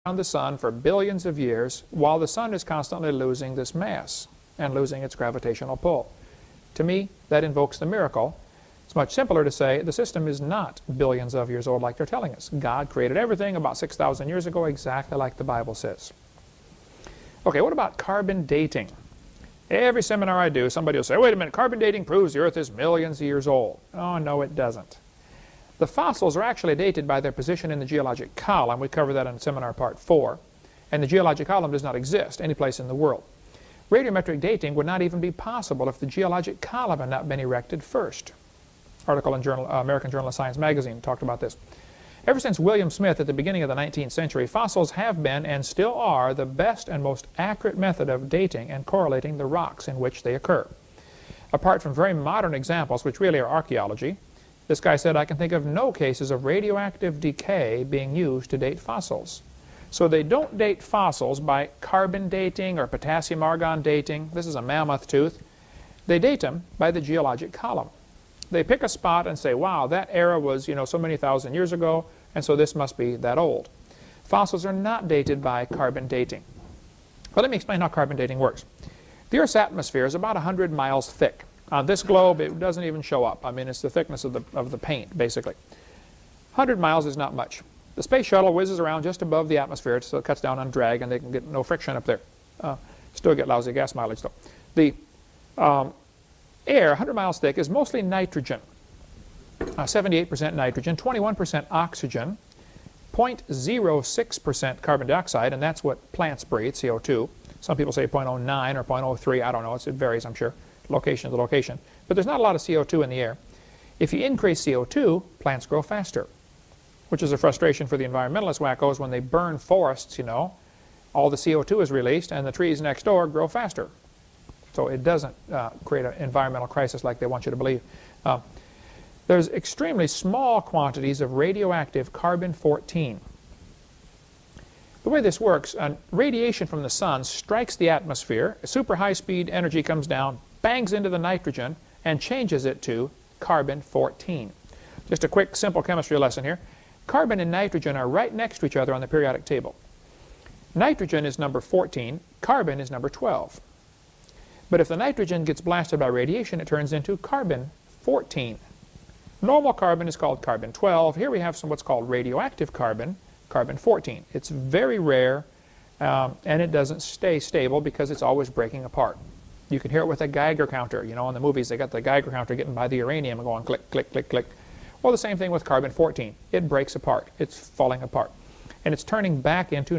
around the sun for billions of years while the sun is constantly losing this mass and losing its gravitational pull. To me, that invokes the miracle. It's much simpler to say the system is not billions of years old like they're telling us. God created everything about 6,000 years ago exactly like the Bible says. Okay, what about carbon dating? Every seminar I do, somebody will say, wait a minute, carbon dating proves the Earth is millions of years old. Oh, no, it doesn't. The fossils are actually dated by their position in the geologic column. We cover that in seminar part 4. And the geologic column does not exist any place in the world. Radiometric dating would not even be possible if the geologic column had not been erected first. Article in American Journal of Science magazine talked about this. Ever since William Smith at the beginning of the 19th century, fossils have been and still are the best and most accurate method of dating and correlating the rocks in which they occur. Apart from very modern examples, which really are archaeology, this guy said, I can think of no cases of radioactive decay being used to date fossils. So they don't date fossils by carbon dating or potassium argon dating. This is a mammoth tooth. They date them by the geologic column. They pick a spot and say, wow, that era was, so many thousand years ago, and so this must be that old. Fossils are not dated by carbon dating. Well, let me explain how carbon dating works. The Earth's atmosphere is about 100 miles thick. On this globe, it doesn't even show up. I mean, it's the thickness of the paint, basically. 100 miles is not much. The space shuttle whizzes around just above the atmosphere, so it cuts down on drag, and they can get no friction up there. Still get lousy gas mileage, though. The air, 100 miles thick, is mostly nitrogen. 78% nitrogen, 21% oxygen, 0.06% carbon dioxide, and that's what plants breathe, CO2. Some people say 0.09 or 0.03. I don't know. It varies, I'm sure. Location to location. But there's not a lot of CO2 in the air. If you increase CO2, plants grow faster, which is a frustration for the environmentalist wackos when they burn forests, all the CO2 is released and the trees next door grow faster. So it doesn't create an environmental crisis like they want you to believe. There's extremely small quantities of radioactive carbon-14. The way this works, radiation from the sun strikes the atmosphere, super high-speed energy comes down, bangs into the nitrogen, and changes it to carbon-14. Just a quick, simple chemistry lesson here. Carbon and nitrogen are right next to each other on the periodic table. Nitrogen is number 14, carbon is number 12. But if the nitrogen gets blasted by radiation, it turns into carbon-14. Normal carbon is called carbon-12. Here we have what's called radioactive carbon, carbon-14. It's very rare, and it doesn't stay stable because it's always breaking apart. You can hear it with a Geiger counter. In the movies, they got the Geiger counter getting by the uranium and going click, click, click, click. Well, the same thing with carbon-14. It breaks apart. It's falling apart. And it's turning back into